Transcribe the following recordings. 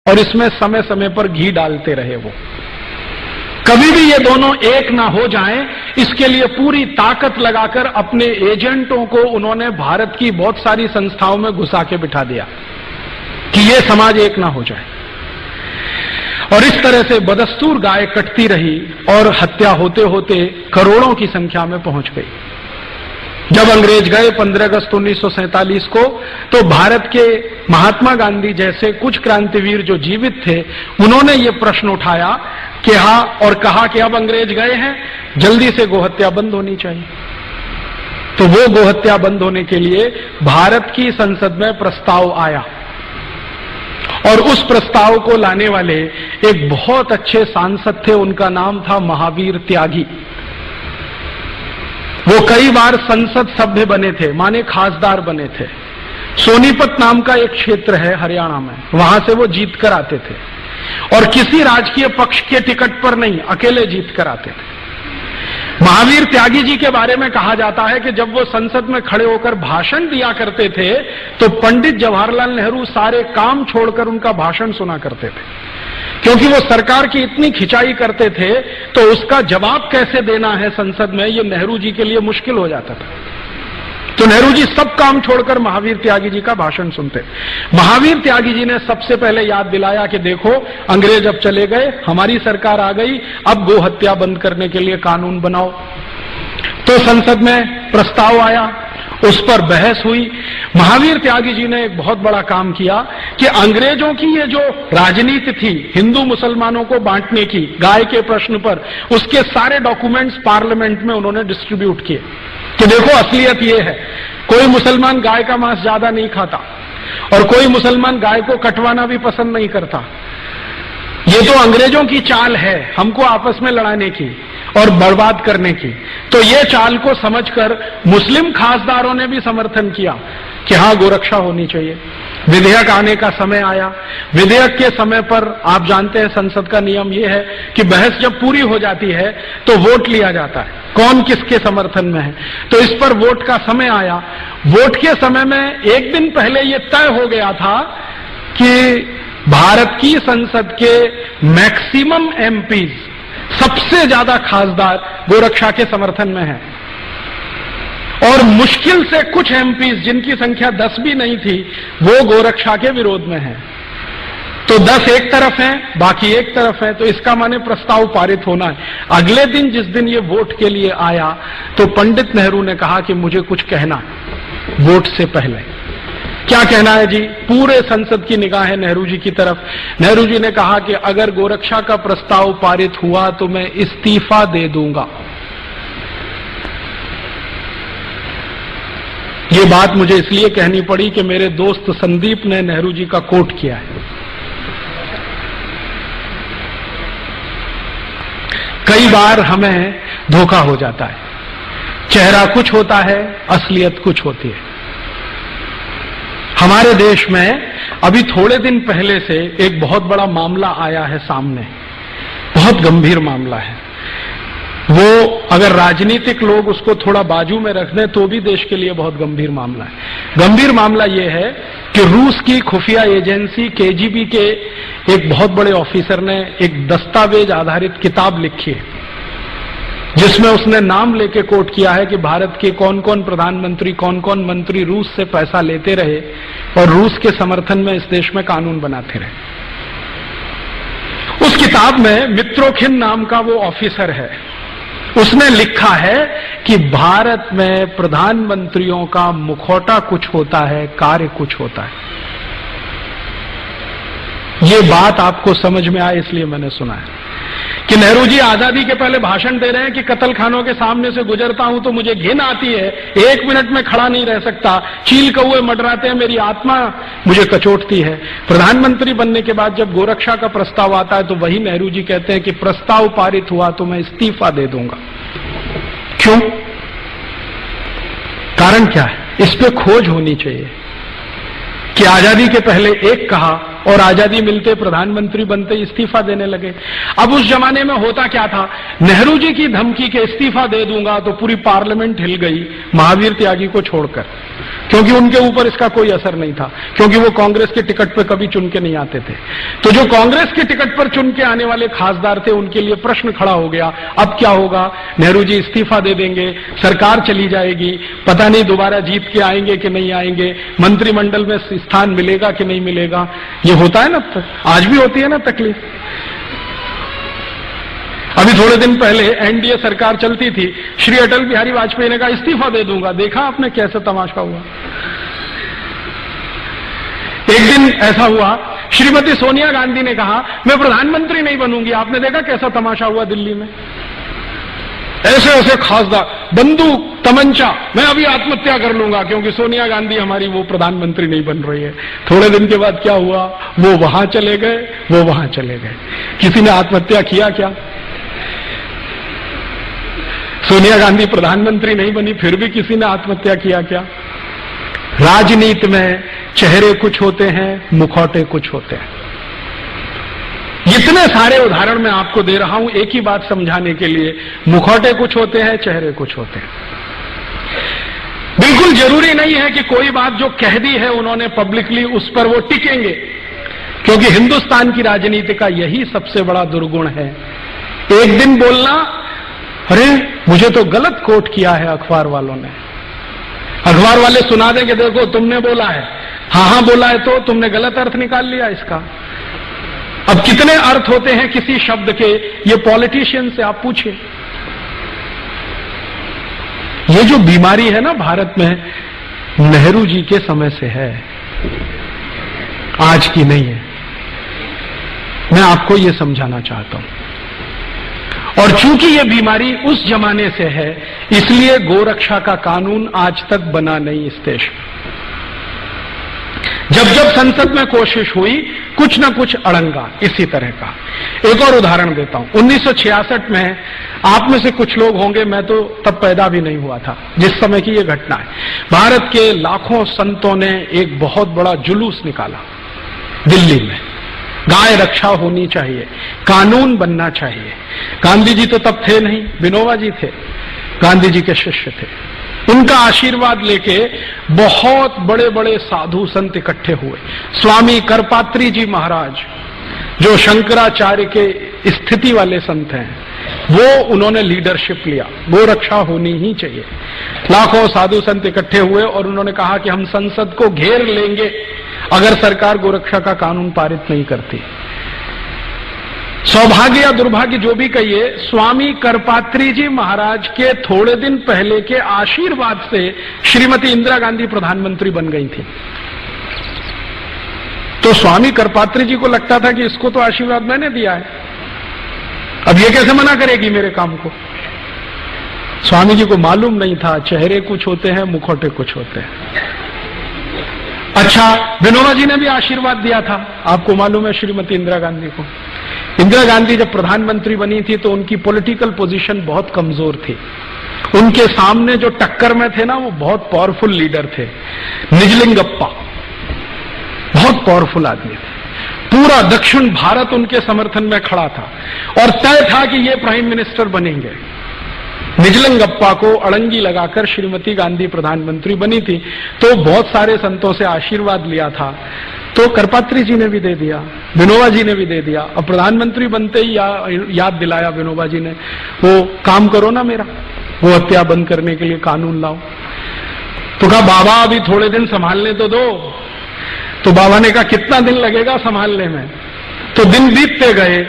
और इसमें समय समय पर घी डालते रहे वो। कभी भी ये दोनों एक ना हो जाएं, इसके लिए पूरी ताकत लगाकर अपने एजेंटों को उन्होंने भारत की बहुत सारी संस्थाओं में घुसा के बिठा दिया कि ये समाज एक ना हो जाए। और इस तरह से बदस्तूर गाय कटती रही और हत्या होते होते करोड़ों की संख्या में पहुंच गई। जब अंग्रेज गए 15 अगस्त 1947 को, तो भारत के महात्मा गांधी जैसे कुछ क्रांतिवीर जो जीवित थे, उन्होंने ये प्रश्न उठाया कि हाँ, और कहा कि अब अंग्रेज गए हैं, जल्दी से गोहत्या बंद होनी चाहिए। तो वो गोहत्या बंद होने के लिए भारत की संसद में प्रस्ताव आया और उस प्रस्ताव को लाने वाले एक बहुत अच्छे सांसद थे, उनका नाम था महावीर त्यागी। वो कई बार संसद सभ्य बने थे, माने खासदार बने थे। सोनीपत नाम का एक क्षेत्र है हरियाणा में, वहां से वो जीत कर आते थे और किसी राजकीय पक्ष के टिकट पर नहीं, अकेले जीत कर आते थे। महावीर त्यागी जी के बारे में कहा जाता है कि जब वो संसद में खड़े होकर भाषण दिया करते थे तो पंडित जवाहरलाल नेहरू सारे काम छोड़कर उनका भाषण सुना करते थे, क्योंकि वो सरकार की इतनी खिंचाई करते थे तो उसका जवाब कैसे देना है संसद में, ये नेहरू जी के लिए मुश्किल हो जाता था। तो नेहरू जी सब काम छोड़कर महावीर त्यागी जी का भाषण सुनते। महावीर त्यागी जी ने सबसे पहले याद दिलाया कि देखो, अंग्रेज अब चले गए, हमारी सरकार आ गई, अब गोहत्या बंद करने के लिए कानून बनाओ। तो संसद में प्रस्ताव आया, उस पर बहस हुई। महावीर त्यागी जी ने एक बहुत बड़ा काम किया कि अंग्रेजों की ये जो राजनीति थी हिंदू मुसलमानों को बांटने की गाय के प्रश्न पर, उसके सारे डॉक्यूमेंट्स पार्लियामेंट में उन्होंने डिस्ट्रीब्यूट किए कि देखो असलियत ये है, कोई मुसलमान गाय का मांस ज्यादा नहीं खाता और कोई मुसलमान गाय को कटवाना भी पसंद नहीं करता। ये तो अंग्रेजों की चाल है हमको आपस में लड़ाने की और बर्बाद करने की। तो ये चाल को समझकर मुस्लिम खासदारों ने भी समर्थन किया कि हाँ, गोरक्षा होनी चाहिए। विधेयक आने का समय आया। विधेयक के समय पर आप जानते हैं संसद का नियम यह है कि बहस जब पूरी हो जाती है तो वोट लिया जाता है, कौन किसके समर्थन में है। तो इस पर वोट का समय आया। वोट के समय में एक दिन पहले यह तय हो गया था कि भारत की संसद के मैक्सिमम एमपीज, सबसे ज्यादा खासदार गोरक्षा के समर्थन में है और मुश्किल से कुछ एमपीज जिनकी संख्या 10 भी नहीं थी वो गोरक्षा के विरोध में है। तो 10 एक तरफ हैं, बाकी एक तरफ है, तो इसका माने प्रस्ताव पारित होना है। अगले दिन जिस दिन ये वोट के लिए आया तो पंडित नेहरू ने कहा कि मुझे कुछ कहना वोट से पहले। क्या कहना है जी? पूरे संसद की निगाहें नेहरू जी की तरफ। नेहरू जी ने कहा कि अगर गोरक्षा का प्रस्ताव पारित हुआ तो मैं इस्तीफा दे दूंगा। ये बात मुझे इसलिए कहनी पड़ी कि मेरे दोस्त संदीप ने नेहरू जी का कोट किया है। कई बार हमें धोखा हो जाता है, चेहरा कुछ होता है, असलियत कुछ होती है। हमारे देश में अभी थोड़े दिन पहले से एक बहुत बड़ा मामला आया है सामने, बहुत गंभीर मामला है। वो अगर राजनीतिक लोग उसको थोड़ा बाजू में रख दें तो भी देश के लिए बहुत गंभीर मामला है। गंभीर मामला ये है कि रूस की खुफिया एजेंसी केजीबी के एक बहुत बड़े ऑफिसर ने एक दस्तावेज आधारित किताब लिखी है जिसमें उसने नाम लेके कोट किया है कि भारत के कौन कौन प्रधानमंत्री, कौन कौन मंत्री रूस से पैसा लेते रहे और रूस के समर्थन में इस देश में कानून बनाते रहे। उस किताब में मित्रोखिन नाम का वो ऑफिसर है, उसने लिखा है कि भारत में प्रधानमंत्रियों का मुखौटा कुछ होता है, कार्य कुछ होता है। ये बात आपको समझ में आए इसलिए मैंने सुना है कि नेहरू जी आजादी के पहले भाषण दे रहे हैं कि कत्ल खानों के सामने से गुजरता हूं तो मुझे घिन आती है, 1 मिनट में खड़ा नहीं रह सकता, चील कौए मंडराते हैं, मेरी आत्मा मुझे कचोटती है। प्रधानमंत्री बनने के बाद जब गोरक्षा का प्रस्ताव आता है तो वही नेहरू जी कहते हैं कि प्रस्ताव पारित हुआ तो मैं इस्तीफा दे दूंगा। क्यों? कारण क्या है? इस पे खोज होनी चाहिए कि आजादी के पहले एक कहा और आजादी मिलते प्रधानमंत्री बनते इस्तीफा देने लगे। अब उस जमाने में होता क्या था, नेहरू जी की धमकी के इस्तीफा दे दूंगा तो पूरी पार्लियामेंट हिल गई महावीर त्यागी को छोड़कर। क्योंकि उनके ऊपर इसका कोई असर नहीं था, क्योंकि वो कांग्रेस के टिकट पर कभी चुन के नहीं आते थे। तो जो कांग्रेस के टिकट पर चुन के आने वाले खासदार थे, उनके लिए प्रश्न खड़ा हो गया, अब क्या होगा? नेहरू जी इस्तीफा दे देंगे, सरकार चली जाएगी, पता नहीं दोबारा जीत के आएंगे कि नहीं आएंगे, मंत्रिमंडल में स्थान मिलेगा कि नहीं मिलेगा। ये होता है ना, आज भी होती है ना तकलीफ। अभी थोड़े दिन पहले एनडीए सरकार चलती थी, श्री अटल बिहारी वाजपेयी ने कहा इस्तीफा दे दूंगा। देखा आपने कैसे तमाशा हुआ। एक दिन ऐसा हुआ, श्रीमती सोनिया गांधी ने कहा मैं प्रधानमंत्री नहीं बनूंगी। आपने देखा कैसा तमाशा हुआ दिल्ली में। ऐसे ऐसे खासदार, बंदूक तमंचा, मैं अभी आत्महत्या कर लूंगा क्योंकि सोनिया गांधी हमारी वो प्रधानमंत्री नहीं बन रही है। थोड़े दिन के बाद क्या हुआ? वो वहां चले गए, वो वहां चले गए। किसी ने आत्महत्या किया क्या? सोनिया गांधी प्रधानमंत्री नहीं बनी, फिर भी किसी ने आत्महत्या किया क्या? राजनीति में चेहरे कुछ होते हैं, मुखौटे कुछ होते हैं। इतने सारे उदाहरण मैं आपको दे रहा हूं एक ही बात समझाने के लिए, मुखौटे कुछ होते हैं, चेहरे कुछ होते हैं। बिल्कुल जरूरी नहीं है कि कोई बात जो कह दी है उन्होंने पब्लिकली उस पर वो टिकेंगे, क्योंकि हिंदुस्तान की राजनीति का यही सबसे बड़ा दुर्गुण है। एक दिन बोलना, अरे मुझे तो गलत कोट किया है अखबार वालों ने, अखबार वाले सुना देंगे देखो तुमने बोला है, हाँ बोला है तो तुमने गलत अर्थ निकाल लिया इसका। अब कितने अर्थ होते हैं किसी शब्द के, ये पॉलिटिशियन से आप पूछिए। ये जो बीमारी है ना भारत में, नेहरू जी के समय से है, आज की नहीं है। मैं आपको ये समझाना चाहता हूं। और चूंकि ये बीमारी उस जमाने से है, इसलिए गोरक्षा का कानून आज तक बना नहीं इस देश में। जब जब संसद में कोशिश हुई, कुछ न कुछ अड़ंगा इसी तरह का। एक और उदाहरण देता हूं। 1966 में, आप में से कुछ लोग होंगे, मैं तो तब पैदा भी नहीं हुआ था जिस समय की ये घटना है। भारत के लाखों संतों ने एक बहुत बड़ा जुलूस निकाला दिल्ली में, गाय रक्षा होनी चाहिए, कानून बनना चाहिए। गांधी जी तो तब थे नहीं, विनोबा जी थे, गांधी जी के शिष्य थे। उनका आशीर्वाद लेके बहुत बड़े बड़े साधु संत इकट्ठे हुए। स्वामी करपात्री जी महाराज, जो शंकराचार्य के स्थिति वाले संत हैं, वो उन्होंने लीडरशिप लिया, गोरक्षा होनी ही चाहिए। लाखों साधु संत इकट्ठे हुए और उन्होंने कहा कि हम संसद को घेर लेंगे अगर सरकार गोरक्षा का कानून पारित नहीं करती। सौभाग्य या दुर्भाग्य जो भी कहिए, स्वामी करपात्री जी महाराज के थोड़े दिन पहले के आशीर्वाद से श्रीमती इंदिरा गांधी प्रधानमंत्री बन गई थी। तो स्वामी करपात्री जी को लगता था कि इसको तो आशीर्वाद मैंने दिया है, अब ये कैसे मना करेगी मेरे काम को। स्वामी जी को मालूम नहीं था चेहरे कुछ होते हैं, मुखौटे कुछ होते हैं। अच्छा, विनोबा जी ने भी आशीर्वाद दिया था, आपको मालूम है, श्रीमती इंदिरा गांधी को। इंदिरा गांधी जब प्रधानमंत्री बनी थी तो उनकी पॉलिटिकल पोजीशन बहुत कमजोर थी। उनके सामने जो टक्कर में थे ना, वो बहुत पावरफुल लीडर थे। निजलिंगप्पा बहुत पावरफुल आदमी थे, पूरा दक्षिण भारत उनके समर्थन में खड़ा था और तय था कि ये प्राइम मिनिस्टर बनेंगे। निजलिंगप्पा को अड़ंगी लगाकर श्रीमती गांधी प्रधानमंत्री बनी थी। तो बहुत सारे संतों से आशीर्वाद लिया था, तो करपात्री जी ने भी दे दिया, विनोबा जी ने भी दे दिया। अब प्रधानमंत्री बनते ही याद दिलाया विनोबा जी ने, वो काम करो ना मेरा, वो हत्या बंद करने के लिए कानून लाओ। तो कहा बाबा अभी थोड़े दिन संभालने तो दो। तो बाबा ने कहा कितना दिन लगेगा संभालने में। तो दिन बीतते गए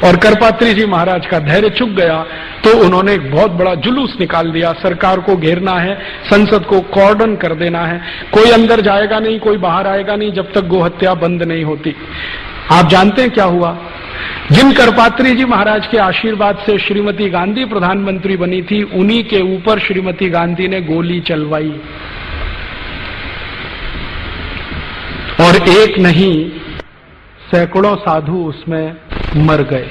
और करपात्री जी महाराज का धैर्य चुक गया, तो उन्होंने एक बहुत बड़ा जुलूस निकाल दिया। सरकार को घेरना है, संसद को कॉर्डन कर देना है, कोई अंदर जाएगा नहीं, कोई बाहर आएगा नहीं जब तक गोहत्या बंद नहीं होती। आप जानते हैं क्या हुआ? जिन करपात्री जी महाराज के आशीर्वाद से श्रीमती गांधी प्रधानमंत्री बनी थी, उन्हीं के ऊपर श्रीमती गांधी ने गोली चलवाई। और एक नहीं, सैकड़ों साधु उसमें मर गए,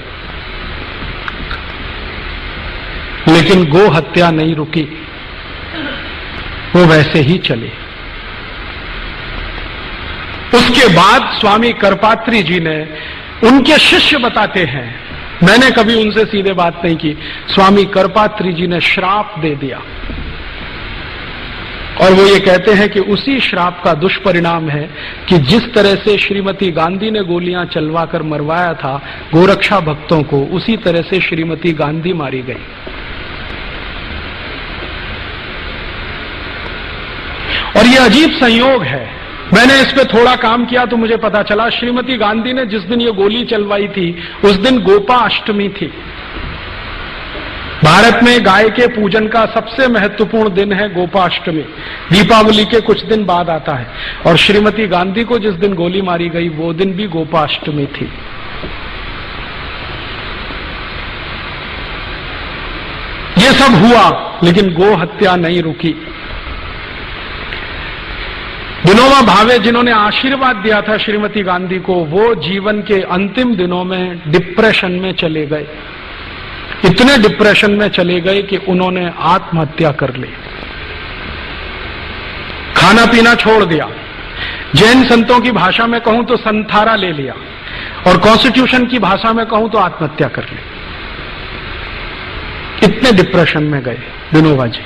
लेकिन गो हत्या नहीं रुकी, वो वैसे ही चली। उसके बाद स्वामी करपात्री जी ने, उनके शिष्य बताते हैं, मैंने कभी उनसे सीधे बात नहीं की, स्वामी करपात्री जी ने श्राप दे दिया और वो ये कहते हैं कि उसी श्राप का दुष्परिणाम है कि जिस तरह से श्रीमती गांधी ने गोलियां चलवाकर मरवाया था गोरक्षा भक्तों को, उसी तरह से श्रीमती गांधी मारी गई। और ये अजीब संयोग है, मैंने इस पे थोड़ा काम किया तो मुझे पता चला श्रीमती गांधी ने जिस दिन ये गोली चलवाई थी उस दिन गोपा अष्टमी थी। भारत में गाय के पूजन का सबसे महत्वपूर्ण दिन है गोपाष्टमी, दीपावली के कुछ दिन बाद आता है। और श्रीमती गांधी को जिस दिन गोली मारी गई वो दिन भी गोपाष्टमी थी। ये सब हुआ लेकिन गो हत्या नहीं रुकी। विनोबा भावे जिन्होंने आशीर्वाद दिया था श्रीमती गांधी को, वो जीवन के अंतिम दिनों में डिप्रेशन में चले गए। इतने डिप्रेशन में चले गए कि उन्होंने आत्महत्या कर ली, खाना पीना छोड़ दिया, जैन संतों की भाषा में कहूं तो संथारा ले लिया, और कॉन्स्टिट्यूशन की भाषा में कहूं तो आत्महत्या कर ली। इतने डिप्रेशन में गए विनोबा जी।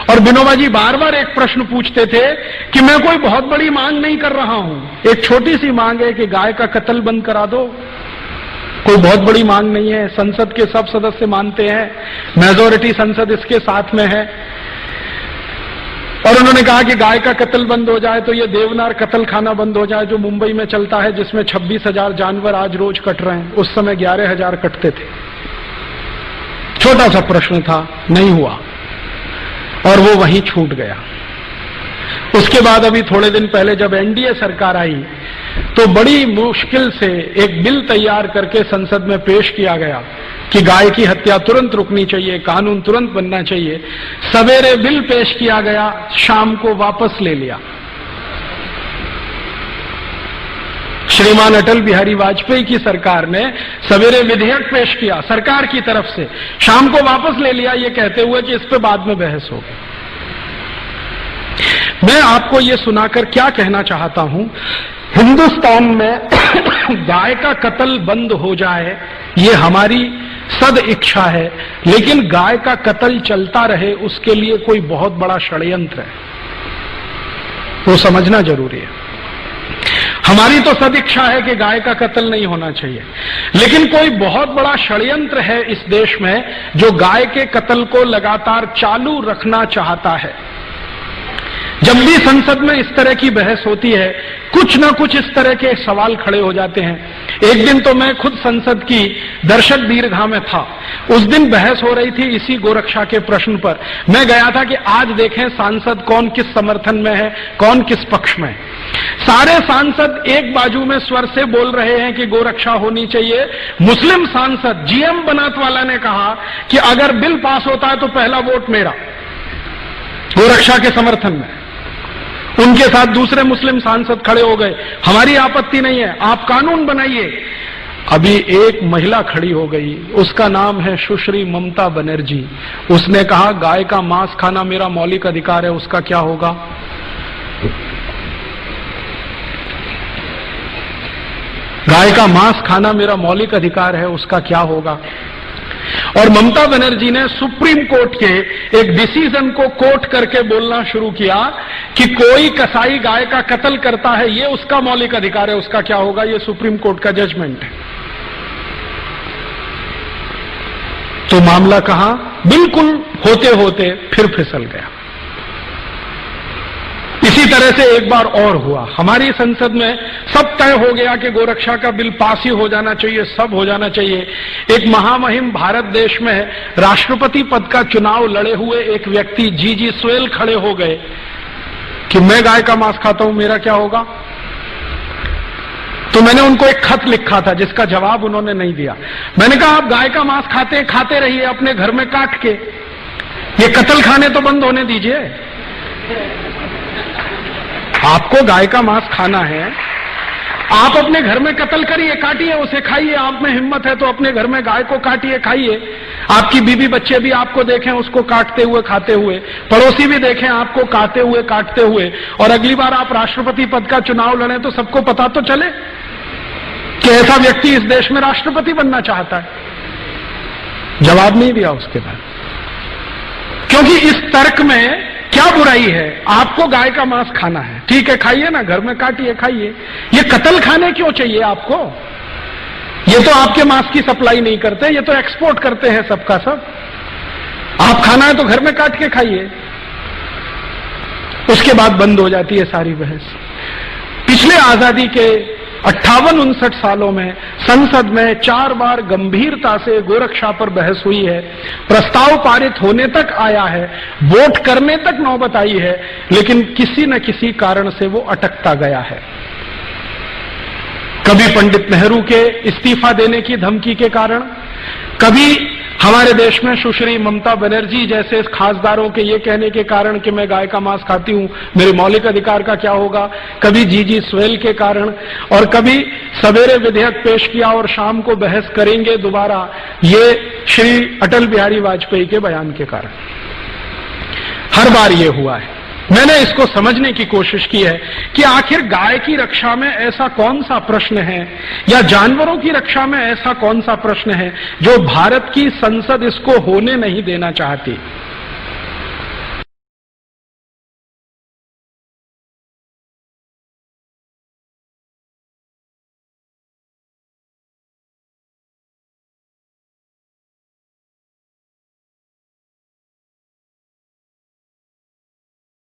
और विनोबा जी बार बार एक प्रश्न पूछते थे कि मैं कोई बहुत बड़ी मांग नहीं कर रहा हूं, एक छोटी सी मांग है कि गाय का कत्ल बंद करा दो। कोई बहुत बड़ी मांग नहीं है, संसद के सब सदस्य मानते हैं, मेजॉरिटी संसद इसके साथ में है। और उन्होंने कहा कि गाय का कत्ल बंद हो जाए तो ये देवनार कत्ल खाना बंद हो जाए जो मुंबई में चलता है, जिसमें 26,000 जानवर आज रोज कट रहे हैं, उस समय 11,000 कटते थे। छोटा सा प्रश्न था, नहीं हुआ और वो वहीं छूट गया। उसके बाद अभी थोड़े दिन पहले जब एनडीए सरकार आई तो बड़ी मुश्किल से एक बिल तैयार करके संसद में पेश किया गया कि गाय की हत्या तुरंत रुकनी चाहिए, कानून तुरंत बनना चाहिए। सवेरे बिल पेश किया गया, शाम को वापस ले लिया। श्रीमान अटल बिहारी वाजपेयी की सरकार ने सवेरे विधेयक पेश किया सरकार की तरफ से, शाम को वापस ले लिया, ये कहते हुए कि इस पे बाद में बहस होगी। मैं आपको ये सुनाकर क्या कहना चाहता हूं, हिंदुस्तान में गाय का कत्ल बंद हो जाए ये हमारी सद इच्छा है, लेकिन गाय का कत्ल चलता रहे उसके लिए कोई बहुत बड़ा षड्यंत्र है, वो समझना जरूरी है। हमारी तो सदिच्छा है कि गाय का कत्ल नहीं होना चाहिए, लेकिन कोई बहुत बड़ा षड्यंत्र है इस देश में जो गाय के कत्ल को लगातार चालू रखना चाहता है। जब भी संसद में इस तरह की बहस होती है कुछ ना कुछ इस तरह के सवाल खड़े हो जाते हैं। एक दिन तो मैं खुद संसद की दर्शक दीर्घा में था, उस दिन बहस हो रही थी इसी गोरक्षा के प्रश्न पर। मैं गया था कि आज देखें सांसद कौन किस समर्थन में है, कौन किस पक्ष में है। सारे सांसद एक बाजू में स्वर से बोल रहे हैं कि गोरक्षा होनी चाहिए। मुस्लिम सांसद जीएम बनात वाला ने कहा कि अगर बिल पास होता है तो पहला वोट मेरा, गोरक्षा के समर्थन में। उनके साथ दूसरे मुस्लिम सांसद खड़े हो गए, हमारी आपत्ति नहीं है, आप कानून बनाइए। अभी एक महिला खड़ी हो गई, उसका नाम है सुश्री ममता बनर्जी। उसने कहा गाय का मांस खाना मेरा मौलिक अधिकार है, उसका क्या होगा। गाय का मांस खाना मेरा मौलिक अधिकार है, उसका क्या होगा। और ममता बनर्जी ने सुप्रीम कोर्ट के एक डिसीजन को कोट करके बोलना शुरू किया कि कोई कसाई गाय का कत्ल करता है ये उसका मौलिक अधिकार है, उसका क्या होगा, ये सुप्रीम कोर्ट का जजमेंट है। तो मामला कहां बिल्कुल होते होते फिर फिसल गया। इसी तरह से एक बार और हुआ, हमारी संसद में सब तय हो गया कि गोरक्षा का बिल पास ही हो जाना चाहिए, सब हो जाना चाहिए। एक महामहिम भारत देश में राष्ट्रपति पद का चुनाव लड़े हुए एक व्यक्ति जी स्वेल खड़े हो गए कि मैं गाय का मांस खाता हूं, मेरा क्या होगा। तो मैंने उनको एक खत लिखा था जिसका जवाब उन्होंने नहीं दिया। मैंने कहा आप गाय का मांस खाते रहिए अपने घर में काट के, ये कत्ल खाने तो बंद होने दीजिए। आपको गाय का मांस खाना है, आप अपने घर में कत्ल करिए, काटिए, उसे खाइए। आप में हिम्मत है तो अपने घर में गाय को काटिए, खाइए। आपकी बीवी बच्चे भी आपको देखें उसको काटते हुए खाते हुए, पड़ोसी भी देखें आपको काटते हुए, और अगली बार आप राष्ट्रपति पद का चुनाव लड़ें तो सबको पता तो चले कि ऐसा व्यक्ति इस देश में राष्ट्रपति बनना चाहता है। जवाब नहीं दिया उसके बाद, क्योंकि इस तर्क में क्या बुराई है? आपको गाय का मांस खाना है, ठीक है, खाइए ना, घर में काटिए खाइए। ये कत्ल खाने क्यों चाहिए आपको? ये तो आपके मांस की सप्लाई नहीं करते, ये तो एक्सपोर्ट करते हैं सबका सब। आप खाना है तो घर में काट के खाइए। उसके बाद बंद हो जाती है सारी बहस। पिछले आजादी के 58-59 सालों में संसद में 4 बार गंभीरता से गोरक्षा पर बहस हुई है, प्रस्ताव पारित होने तक आया है, वोट करने तक नौबत आई है, लेकिन किसी न किसी कारण से वो अटकता गया है। कभी पंडित नेहरू के इस्तीफा देने की धमकी के कारण, कभी हमारे देश में सुश्री ममता बनर्जी जैसे खासदारों के ये कहने के कारण कि मैं गाय का मांस खाती हूं, मेरे मौलिक अधिकार का क्या होगा, कभी जीजी स्वेल के कारण, और कभी सवेरे विधेयक पेश किया और शाम को बहस करेंगे दोबारा, ये श्री अटल बिहारी वाजपेयी के बयान के कारण। हर बार ये हुआ है। मैंने इसको समझने की कोशिश की है कि आखिर गाय की रक्षा में ऐसा कौन सा प्रश्न है, या जानवरों की रक्षा में ऐसा कौन सा प्रश्न है जो भारत की संसद इसको होने नहीं देना चाहती।